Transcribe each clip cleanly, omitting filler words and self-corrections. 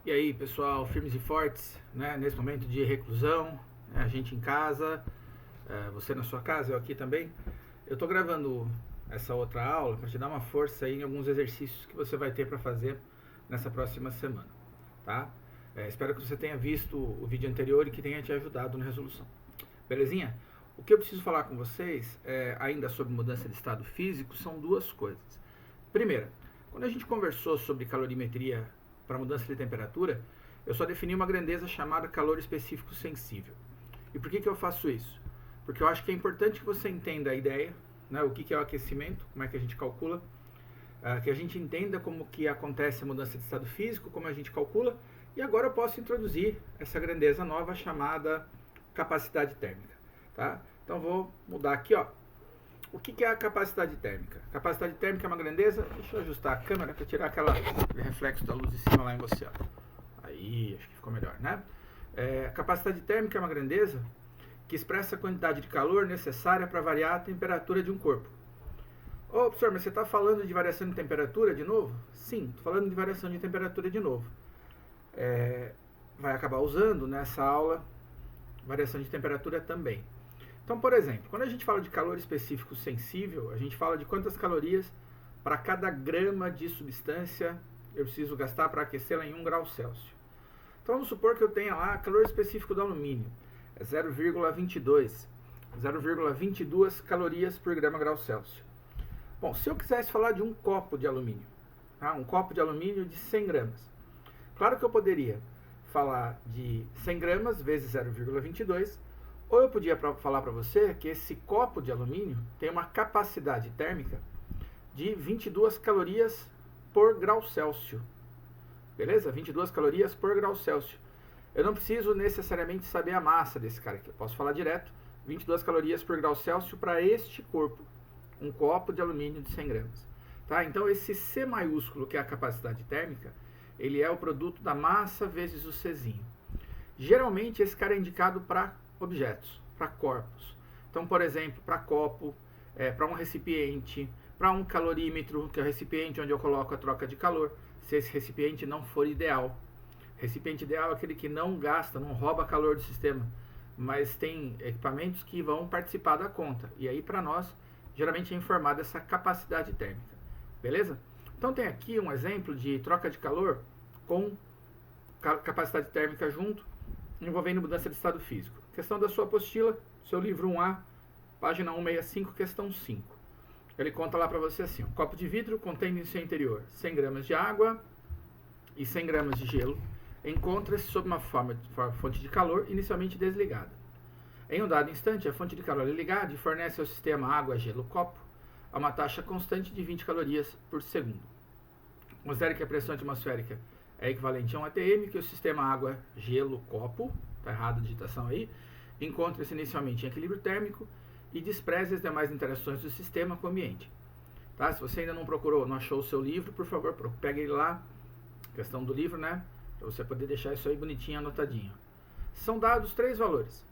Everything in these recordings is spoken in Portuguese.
E aí, pessoal, firmes e fortes, né? Nesse momento de reclusão, né? A gente em casa, você na sua casa, eu aqui também. Eu tô gravando essa outra aula para te dar uma força aí em alguns exercícios que você vai ter para fazer nessa próxima semana, tá? Espero que você tenha visto o vídeo anterior e que tenha te ajudado na resolução. Belezinha? O que eu preciso falar com vocês, ainda sobre mudança de estado físico, são duas coisas. Primeira, quando a gente conversou sobre calorimetria para mudança de temperatura, eu só defini uma grandeza chamada calor específico sensível. E por que eu faço isso? Porque eu acho que é importante que você entenda a ideia, né, o que é o aquecimento, como é que a gente calcula, que a gente entenda como que acontece a mudança de estado físico, como a gente calcula, e agora eu posso introduzir essa grandeza nova chamada capacidade térmica. Tá? Então vou mudar aqui, ó. O que é a capacidade térmica? Capacidade térmica é uma grandeza. Deixa eu ajustar a câmera para tirar aquele reflexo da luz de cima lá em você. Ó. Aí, acho que ficou melhor, né? A capacidade térmica é uma grandeza que expressa a quantidade de calor necessária para variar a temperatura de um corpo. Ô, professor, mas você está falando de variação de temperatura de novo? Sim, estou falando de variação de temperatura de novo. Vai acabar usando nessa aula variação de temperatura também. Então, por exemplo, quando a gente fala de calor específico sensível, a gente fala de quantas calorias para cada grama de substância eu preciso gastar para aquecê-la em 1 grau Celsius. Então, vamos supor que eu tenha lá calor específico do alumínio, é 0,22 calorias por grama grau Celsius. Bom, se eu quisesse falar de um copo de alumínio, tá? Um copo de alumínio de 100 gramas, claro que eu poderia falar de 100 gramas vezes 0,22, ou eu podia falar para você que esse copo de alumínio tem uma capacidade térmica de 22 calorias por grau Celsius. Beleza? 22 calorias por grau Celsius. Eu não preciso necessariamente saber a massa desse cara aqui. Eu posso falar direto, 22 calorias por grau Celsius para este corpo. Um copo de alumínio de 100 gramas. Tá? Então esse C maiúsculo, que é a capacidade térmica, ele é o produto da massa vezes o Czinho. Geralmente esse cara é indicado para objetos, para corpos. Então, por exemplo, para copo, para um recipiente, para um calorímetro, que é o recipiente onde eu coloco a troca de calor, se esse recipiente não for ideal. Recipiente ideal é aquele que não gasta, não rouba calor do sistema, mas tem equipamentos que vão participar da conta. E aí, para nós, geralmente é informada essa capacidade térmica. Beleza? Então, tem aqui um exemplo de troca de calor com capacidade térmica junto, envolvendo mudança de estado físico. Questão da sua apostila, seu livro 1A, página 165, questão 5. Ele conta lá para você assim: um copo de vidro contém em seu interior 100 gramas de água e 100 gramas de gelo. Encontra-se sob uma fonte de calor inicialmente desligada. Em um dado instante, a fonte de calor é ligada e fornece ao sistema água, gelo, copo a uma taxa constante de 20 calorias por segundo. Considere que a pressão atmosférica é equivalente a 1 atm, que o sistema água, gelo, copo, está errado a digitação aí, encontra-se inicialmente em equilíbrio térmico e despreze as demais interações do sistema com o ambiente. Tá? Se você ainda não procurou, não achou o seu livro, por favor, pegue ele lá, questão do livro, né? Para você poder deixar isso aí bonitinho, anotadinho. São dados 3 valores.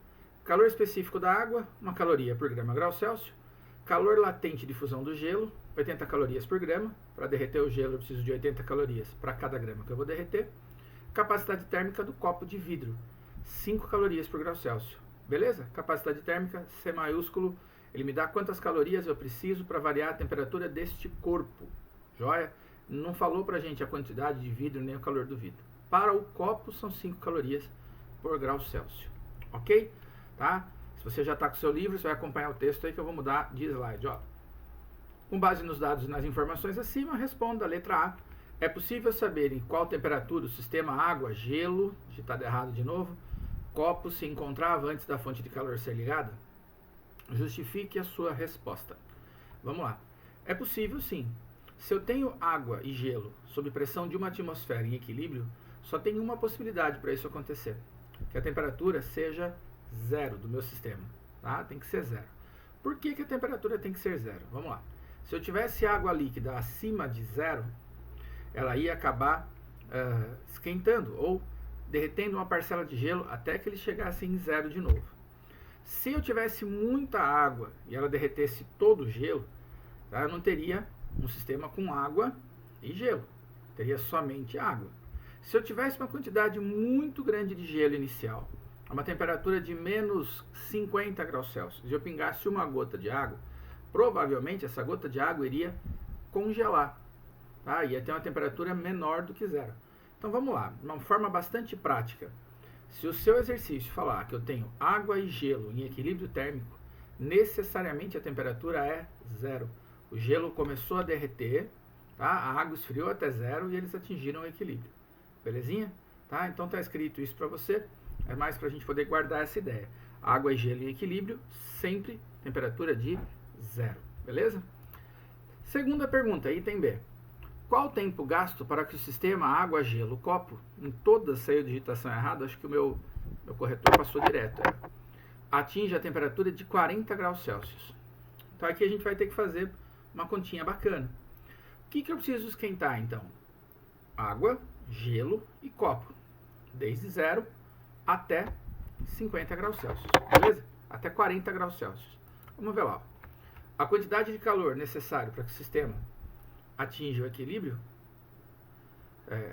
Calor específico da água, 1 caloria por grama grau Celsius. Calor latente de fusão do gelo, 80 calorias por grama. Para derreter o gelo eu preciso de 80 calorias para cada grama que eu vou derreter. Capacidade térmica do copo de vidro, 5 calorias por grau Celsius. Beleza? Capacidade térmica, C maiúsculo, ele me dá quantas calorias eu preciso para variar a temperatura deste corpo. Joia? Não falou pra gente a quantidade de vidro nem o calor do vidro. Para o copo são 5 calorias por grau Celsius. Ok? Tá? Se você já está com o seu livro, você vai acompanhar o texto aí que eu vou mudar de slide. Ó. Com base nos dados e nas informações acima, responda a letra A. É possível saber em qual temperatura o sistema água, gelo, digitado errado de novo, copo se encontrava antes da fonte de calor ser ligada? Justifique a sua resposta. Vamos lá. É possível sim. Se eu tenho água e gelo sob pressão de uma atmosfera em equilíbrio, só tem uma possibilidade para isso acontecer. Que a temperatura seja 0 do meu sistema. Tá? Tem que ser 0. Por que a temperatura tem que ser 0? Vamos lá. Se eu tivesse água líquida acima de 0, ela ia acabar esquentando ou derretendo uma parcela de gelo até que ele chegasse em 0 de novo. Se eu tivesse muita água e ela derretesse todo o gelo, tá, eu não teria um sistema com água e gelo. Teria somente água. Se eu tivesse uma quantidade muito grande de gelo inicial, a uma temperatura de menos 50 graus Celsius, e eu pingasse uma gota de água, provavelmente essa gota de água iria congelar, tá? Ia ter uma temperatura menor do que zero. Então vamos lá, de uma forma bastante prática. Se o seu exercício falar que eu tenho água e gelo em equilíbrio térmico, necessariamente a temperatura é zero. O gelo começou a derreter, tá? A água esfriou até zero e eles atingiram o equilíbrio. Belezinha? Tá? Então está escrito isso para você, é mais para a gente poder guardar essa ideia. Água e gelo em equilíbrio, sempre temperatura de zero. Beleza? Segunda pergunta, item B. Qual o tempo gasto para que o sistema água-gelo copo, em todas saiu digitação errada, acho que o meu corretor passou direto, atinge a temperatura de 40 graus Celsius. Então aqui a gente vai ter que fazer uma continha bacana. O que eu preciso esquentar então? Água, gelo e copo, desde 0 até 50 graus Celsius, beleza? Até 40 graus Celsius. Vamos ver lá. A quantidade de calor necessária para que o sistema atinja o equilíbrio,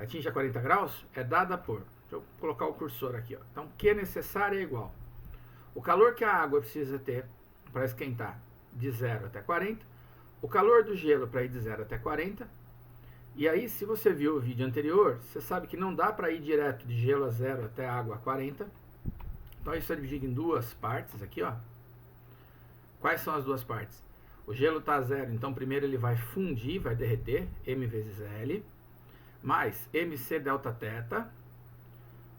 atinja 40 graus, é dada por, deixa eu colocar o cursor aqui, ó. Então, Q necessário é igual o calor que a água precisa ter para esquentar de 0 até 40, o calor do gelo para ir de 0 até 40, e aí se você viu o vídeo anterior, você sabe que não dá para ir direto de gelo a 0 até água a 40, então isso é dividido em duas partes aqui, ó. Quais são as duas partes? O gelo está a 0, então primeiro ele vai fundir, vai derreter, M vezes L, mais MC delta θ,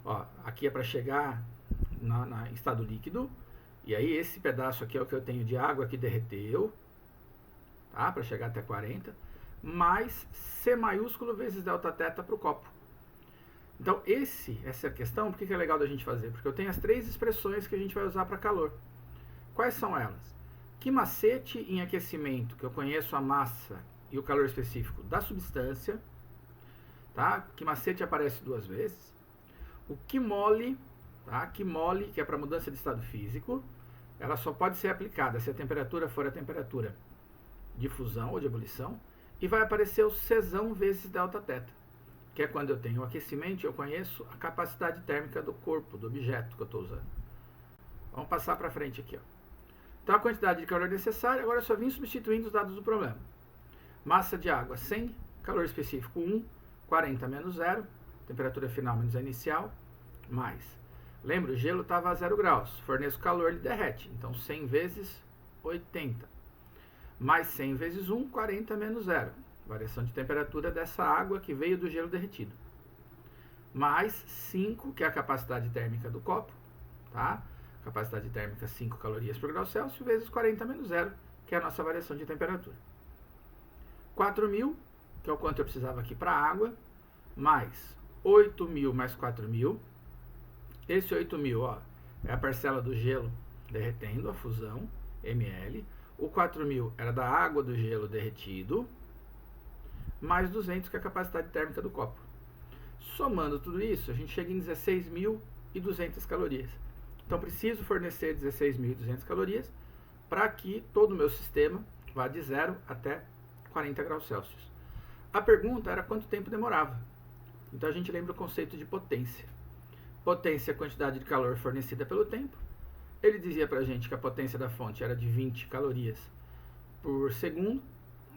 ó, aqui é para chegar em estado líquido, e aí esse pedaço aqui é o que eu tenho de água que derreteu, tá, para chegar até 40, mais C maiúsculo vezes delta θ para o copo. Então essa questão, por que é legal da gente fazer? Porque eu tenho as três expressões que a gente vai usar para calor. Quais são elas? Que macete em aquecimento, que eu conheço a massa e o calor específico da substância, tá? Que macete aparece duas vezes. O que mole, tá? Que mole, que é para mudança de estado físico, ela só pode ser aplicada se a temperatura for a temperatura de fusão ou de ebulição, e vai aparecer o Czão vezes delta θ, que é quando eu tenho o aquecimento e eu conheço a capacidade térmica do corpo, do objeto que eu estou usando. Vamos passar para frente aqui, ó. Então a quantidade de calor necessária, agora eu só vim substituindo os dados do problema. Massa de água 100, calor específico 1, 40 menos 0, temperatura final menos a inicial, mais. Lembra, o gelo estava a 0 graus, forneço calor, ele derrete, então 100 vezes 80. Mais 100 vezes 1, 40 menos 0, variação de temperatura dessa água que veio do gelo derretido. Mais 5, que é a capacidade térmica do copo, tá? Capacidade térmica 5 calorias por grau Celsius, vezes 40 menos 0, que é a nossa variação de temperatura. 4.000, que é o quanto eu precisava aqui para a água, mais 8.000 mais 4.000. Esse 8.000, ó, é a parcela do gelo derretendo, a fusão, ml. O 4.000 era da água do gelo derretido, mais 200, que é a capacidade térmica do copo. Somando tudo isso, a gente chega em 16.200 calorias. Então, preciso fornecer 16.200 calorias para que todo o meu sistema vá de 0 até 40 graus Celsius. A pergunta era quanto tempo demorava. Então, a gente lembra o conceito de potência. Potência é a quantidade de calor fornecida pelo tempo. Ele dizia para a gente que a potência da fonte era de 20 calorias por segundo.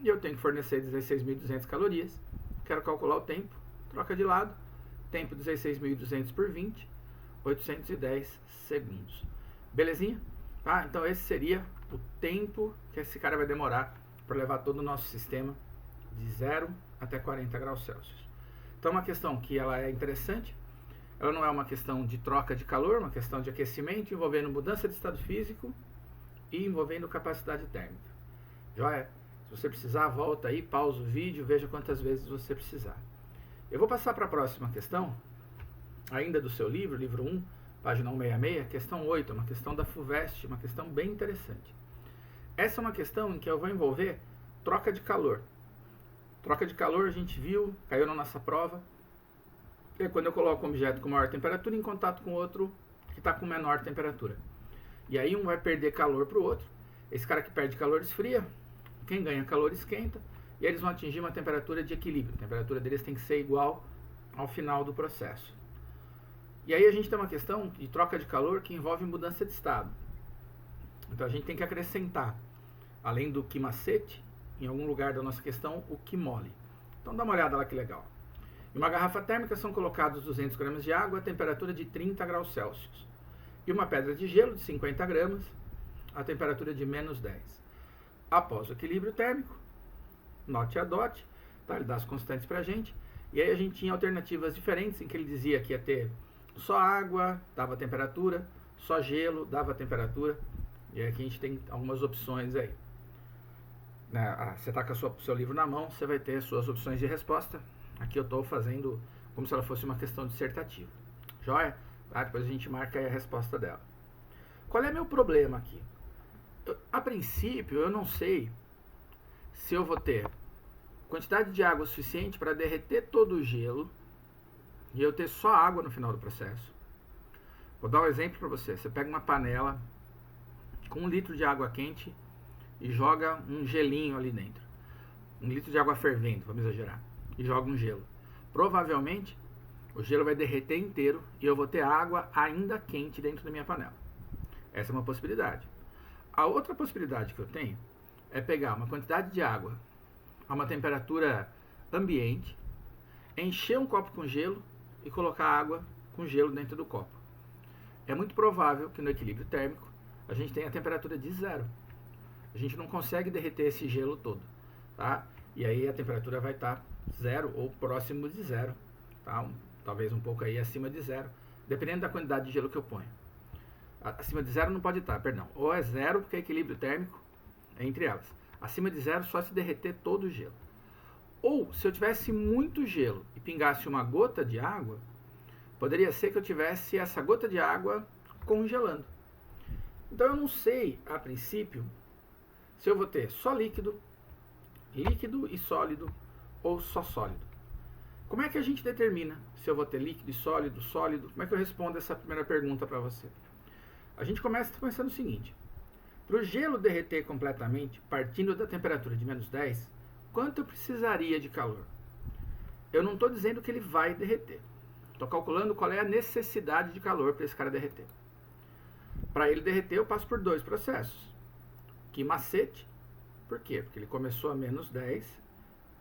E eu tenho que fornecer 16.200 calorias. Quero calcular o tempo. Troca de lado. Tempo 16.200 por 20. 810 segundos. Belezinha? Tá? Então esse seria o tempo que esse cara vai demorar para levar todo o nosso sistema de 0 até 40 graus Celsius. Então é uma questão que ela é interessante. Ela não é uma questão de troca de calor, uma questão de aquecimento envolvendo mudança de estado físico e envolvendo capacidade térmica. Joia? Se você precisar, volta aí, pausa o vídeo, veja quantas vezes você precisar. Eu vou passar para a próxima questão, ainda do seu livro, livro 1, página 166, questão 8, uma questão da FUVEST, uma questão bem interessante. Essa é uma questão em que eu vou envolver troca de calor. Troca de calor a gente viu, caiu na nossa prova, é quando eu coloco um objeto com maior temperatura em contato com outro que está com menor temperatura. E aí um vai perder calor para o outro, esse cara que perde calor esfria, quem ganha calor esquenta, e eles vão atingir uma temperatura de equilíbrio. A temperatura deles tem que ser igual ao final do processo. E aí a gente tem uma questão de troca de calor que envolve mudança de estado. Então a gente tem que acrescentar, além do que macete, em algum lugar da nossa questão, o que mole. Então dá uma olhada lá que legal. Em uma garrafa térmica são colocados 200 gramas de água a temperatura de 30 graus Celsius. E uma pedra de gelo de 50 gramas a temperatura de menos 10. Após o equilíbrio térmico, note a dot, tá? Ele dá as constantes pra gente. E aí a gente tinha alternativas diferentes em que ele dizia que ia ter só água, dava temperatura, só gelo, dava temperatura. E aqui a gente tem algumas opções aí. Você está com o seu livro na mão, você vai ter as suas opções de resposta. Aqui eu estou fazendo como se ela fosse uma questão dissertativa. Joia? Tá? Depois a gente marca aí a resposta dela. Qual é meu problema aqui? A princípio, eu não sei se eu vou ter quantidade de água suficiente para derreter todo o gelo e eu ter só água no final do processo. Vou dar um exemplo para você. Você pega uma panela com 1 litro de água quente e joga um gelinho ali dentro. 1 litro de água fervendo, vamos exagerar. E joga um gelo. Provavelmente, o gelo vai derreter inteiro e eu vou ter água ainda quente dentro da minha panela. Essa é uma possibilidade. A outra possibilidade que eu tenho é pegar uma quantidade de água a uma temperatura ambiente, encher um copo com gelo e colocar água com gelo dentro do copo. É muito provável que no equilíbrio térmico a gente tenha a temperatura de 0. A gente não consegue derreter esse gelo todo, tá? E aí a temperatura vai estar 0 ou próximo de 0, tá? Talvez um pouco aí acima de 0, dependendo da quantidade de gelo que eu ponho. Acima de 0 não pode estar, perdão. Ou é 0, porque é equilíbrio térmico entre elas. Acima de 0 só se derreter todo o gelo. Ou, se eu tivesse muito gelo e pingasse uma gota de água, poderia ser que eu tivesse essa gota de água congelando. Então eu não sei, a princípio, se eu vou ter só líquido, líquido e sólido, ou só sólido. Como é que a gente determina se eu vou ter líquido e sólido, sólido? Como é que eu respondo essa primeira pergunta para você? A gente começa pensando o seguinte: para o gelo derreter completamente, partindo da temperatura de menos 10, quanto eu precisaria de calor? Eu não estou dizendo que ele vai derreter. Estou calculando qual é a necessidade de calor para esse cara derreter. Para ele derreter, eu passo por 2 processos. Que macete. Por quê? Porque ele começou a menos 10.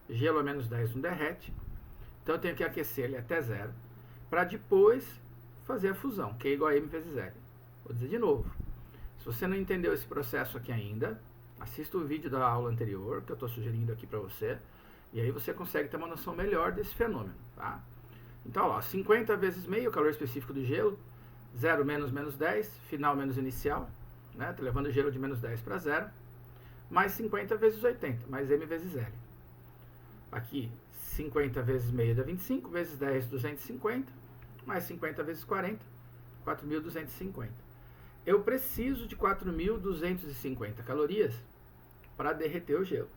Gelo a menos 10 não derrete. Então eu tenho que aquecer ele até 0. Para depois fazer a fusão, que é igual a M vezes L. Vou dizer de novo. Se você não entendeu esse processo aqui ainda, assista o vídeo da aula anterior, que eu estou sugerindo aqui para você, e aí você consegue ter uma noção melhor desse fenômeno, tá? Então, ó, 50 vezes meio, o calor específico do gelo, 0 menos menos 10, final menos inicial, né? Estou levando o gelo de menos 10 para 0, mais 50 vezes 80, mais M vezes L. Aqui, 50 vezes meio dá 25, vezes 10, 250, mais 50 vezes 40, 4.250. Eu preciso de 4.250 calorias para derreter o gelo.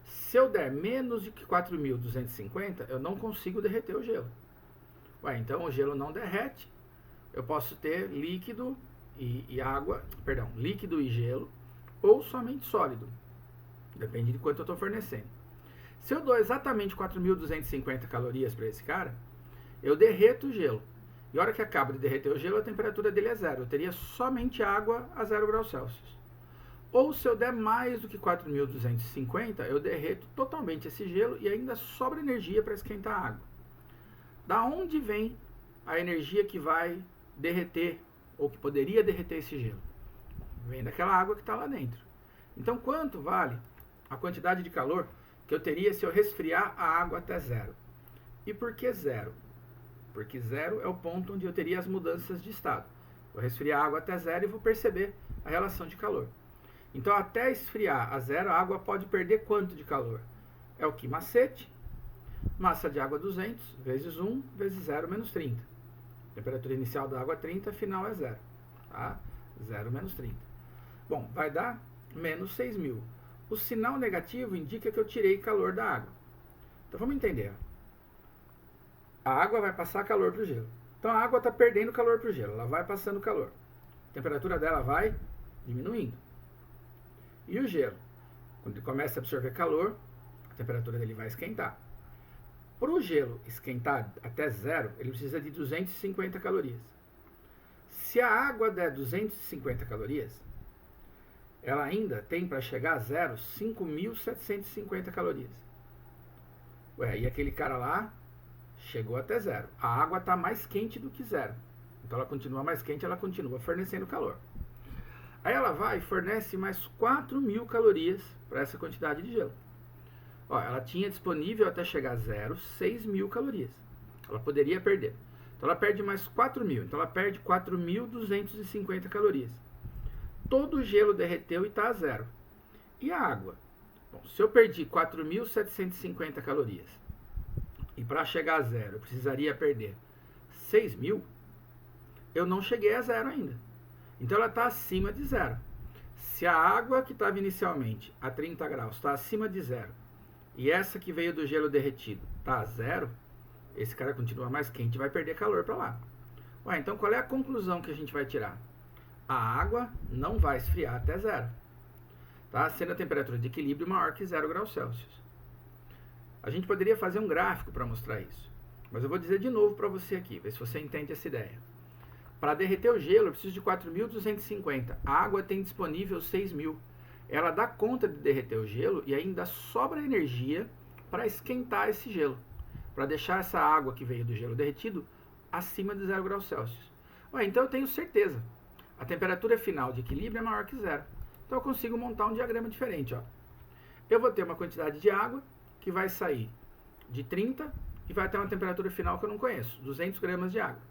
Se eu der menos de 4.250, eu não consigo derreter o gelo. Ué, então o gelo não derrete. Eu posso ter líquido e água, perdão, líquido e gelo, ou somente sólido. Depende de quanto eu estou fornecendo. Se eu dou exatamente 4.250 calorias para esse cara, eu derreto o gelo. E a hora que acaba de derreter o gelo, a temperatura dele é 0. Eu teria somente água a 0 graus Celsius. Ou se eu der mais do que 4.250, eu derreto totalmente esse gelo e ainda sobra energia para esquentar a água. Da onde vem a energia que vai derreter, ou que poderia derreter esse gelo? Vem daquela água que está lá dentro. Então, quanto vale a quantidade de calor que eu teria se eu resfriar a água até 0? E por que 0? Porque 0 é o ponto onde eu teria as mudanças de estado. Vou resfriar a água até 0 e vou perceber a relação de calor. Então, até esfriar a 0, a água pode perder quanto de calor? É o que macete, massa de água 200, vezes 1, vezes 0, menos 30. Temperatura inicial da água 30, final é 0. Tá? 0 menos 30. Bom, vai dar menos 6.000. O sinal negativo indica que eu tirei calor da água. Então, vamos entender. A água vai passar calor para o gelo. Então, a água está perdendo calor para o gelo. Ela vai passando calor. A temperatura dela vai diminuindo. E o gelo? Quando ele começa a absorver calor, a temperatura dele vai esquentar. Para o gelo esquentar até zero, ele precisa de 250 calorias. Se a água der 250 calorias, ela ainda tem para chegar a zero 5.750 calorias. Ué, e aquele cara lá chegou até zero. A água está mais quente do que zero. Então ela continua mais quente, ela continua fornecendo calor. Aí ela vai e fornece mais 4.000 calorias para essa quantidade de gelo. Ó, ela tinha disponível até chegar a zero 6.000 calorias. Ela poderia perder. Então ela perde mais 4.000. Então ela perde 4.250 calorias. Todo o gelo derreteu e está a zero. E a água? Bom, se eu perdi 4.750 calorias e para chegar a zero eu precisaria perder 6.000, eu não cheguei a zero ainda. Então ela está acima de zero. Se a água que estava inicialmente a 30 graus está acima de zero e essa que veio do gelo derretido está a zero, esse cara continua mais quente e vai perder calor para lá. Ué, então qual é a conclusão que a gente vai tirar? A água não vai esfriar até zero, tá? Sendo a temperatura de equilíbrio maior que 0 graus Celsius. A gente poderia fazer um gráfico para mostrar isso, mas eu vou dizer de novo para você aqui, ver se você entende essa ideia. Para derreter o gelo eu preciso de 4.250, a água tem disponível 6.000. Ela dá conta de derreter o gelo e ainda sobra energia para esquentar esse gelo, para deixar essa água que veio do gelo derretido acima de 0 graus Celsius. Ué, então eu tenho certeza, a temperatura final de equilíbrio é maior que zero. Então eu consigo montar um diagrama diferente. Ó. Eu vou ter uma quantidade de água que vai sair de 30 e vai ter uma temperatura final que eu não conheço, 200 gramas de água.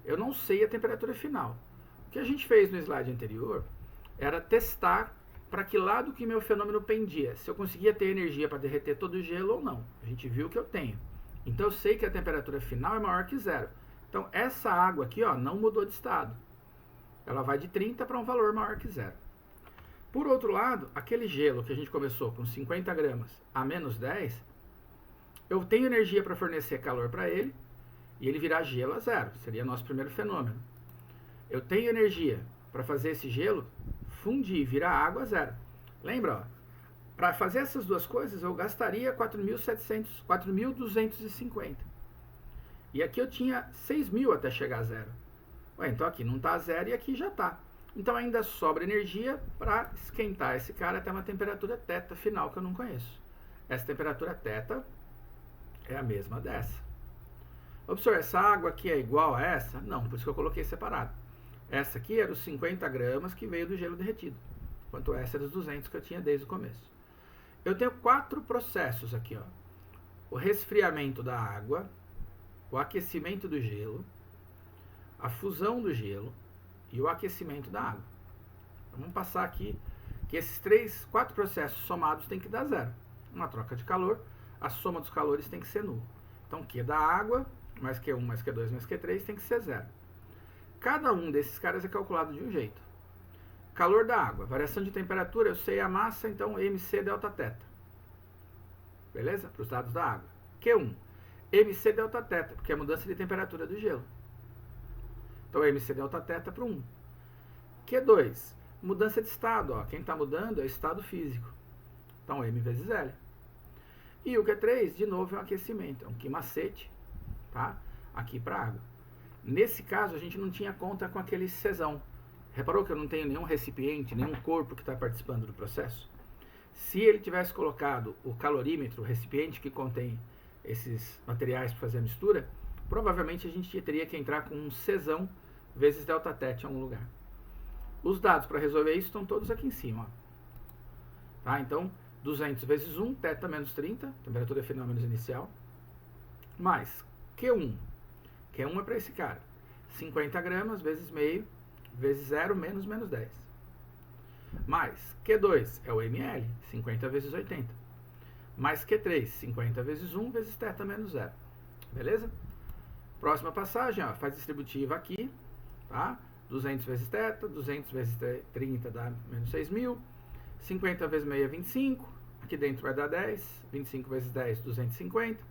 Eu não sei a temperatura final. O que a gente fez no slide anterior era testar para que lado que meu fenômeno pendia, se eu conseguia ter energia para derreter todo o gelo ou não. A gente viu que eu tenho. Então eu sei que a temperatura final é maior que zero. Então essa água aqui ó, não mudou de estado. Ela vai de 30 para um valor maior que zero. Por outro lado, aquele gelo que a gente começou com 50 gramas a menos 10, eu tenho energia para fornecer calor para ele e ele virar gelo a zero. Seria nosso primeiro fenômeno. Eu tenho energia para fazer esse gelo fundir, virar água a zero. Lembra? Para fazer essas duas coisas eu gastaria 4.250. E aqui eu tinha 6.000 até chegar a zero. Ué, então aqui não está a zero e aqui já está. Então ainda sobra energia para esquentar esse cara até uma temperatura θ final que eu não conheço. Essa temperatura θ é a mesma dessa. Observe, essa água aqui é igual a essa? Não, por isso que eu coloquei separado. Essa aqui era os 50 gramas que veio do gelo derretido, enquanto essa era os 200 que eu tinha desde o começo. Eu tenho 4 processos aqui. Ó. O resfriamento da água, o aquecimento do gelo, a fusão do gelo e o aquecimento da água. Então, vamos passar aqui que esses 4 processos somados tem que dar zero. Uma troca de calor, a soma dos calores tem que ser nulo. Então, Q da água, mais Q1, mais Q2, mais Q3 tem que ser zero. Cada um desses caras é calculado de um jeito. Calor da água, variação de temperatura, eu sei a massa, então MC delta θ. Beleza? Para os dados da água. Q1, MC delta θ, porque é a mudança de temperatura do gelo. Então MC delta θ para 1. Q2, mudança de estado. Ó. Quem está mudando é o estado físico. Então M vezes L. E o Q3, de novo, é um aquecimento. É um quimacete, tá? Aqui para a água. Nesse caso, a gente não tinha conta com aquele Czão. Reparou que eu não tenho nenhum recipiente, nenhum corpo que está participando do processo? Se ele tivesse colocado o calorímetro, o recipiente que contém esses materiais para fazer a mistura, provavelmente a gente teria que entrar com um Czão vezes delta θ em algum lugar. Os dados para resolver isso estão todos aqui em cima. Ó. Tá? Então, 200 vezes 1, θ menos 30, temperatura final menos inicial, mais Q1. Q1 é para esse cara. 50 gramas vezes meio, vezes 0 menos 10. Mais Q2 é o ml, 50 vezes 80. Mais Q3, 50 vezes 1 vezes θ menos 0. Beleza? Próxima passagem, ó, faz distributiva aqui, tá? 200 vezes θ, 200 vezes 30 dá menos 6.000. 50 vezes meio é 25. Aqui dentro vai dar 10. 25 vezes 10, 250.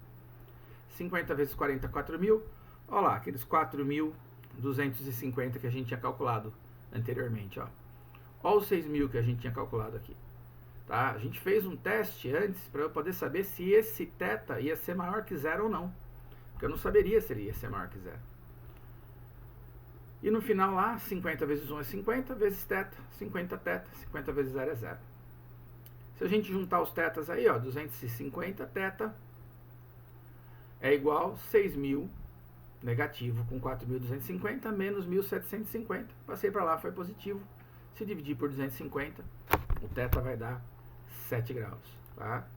50 vezes 40, 4.000. Olha lá, aqueles 4.250 que a gente tinha calculado anteriormente. Ó. Olha os 6.000 que a gente tinha calculado aqui. Tá? A gente fez um teste antes para eu poder saber se esse θ ia ser maior que zero ou não. Porque eu não saberia se ele ia ser maior que zero. E no final lá, 50 vezes 1 é 50, vezes θ, 50 θ, 50 vezes 0 é 0. Se a gente juntar os θs aí, ó, 250 θ é igual a 6.000 negativo com 4.250 menos 1.750. Passei para lá, foi positivo. Se dividir por 250, o θ vai dar 7 graus. Tá?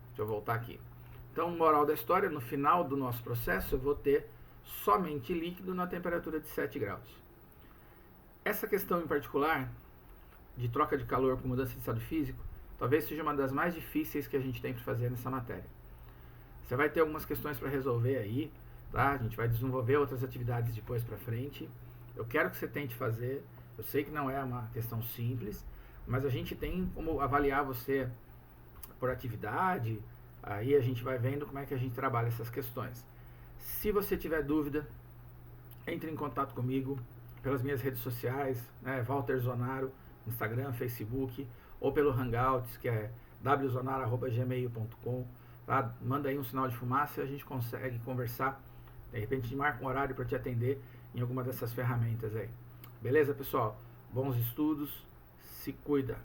Deixa eu voltar aqui. Então, moral da história, no final do nosso processo, eu vou ter somente líquido na temperatura de 7 graus. Essa questão em particular, de troca de calor com mudança de estado físico, talvez seja uma das mais difíceis que a gente tem para fazer nessa matéria. Você vai ter algumas questões para resolver aí, tá? A gente vai desenvolver outras atividades depois para frente. Eu quero que você tente fazer. Eu sei que não é uma questão simples, mas a gente tem como avaliar você por atividade. Aí a gente vai vendo como é que a gente trabalha essas questões. Se você tiver dúvida, entre em contato comigo pelas minhas redes sociais, né, Walter Zonaro, Instagram, Facebook, ou pelo Hangouts, que é wzonaro@gmail.com. Tá? Manda aí um sinal de fumaça e a gente consegue conversar. De repente a gente marca um horário para te atender em alguma dessas ferramentas aí. Beleza, pessoal? Bons estudos, se cuida!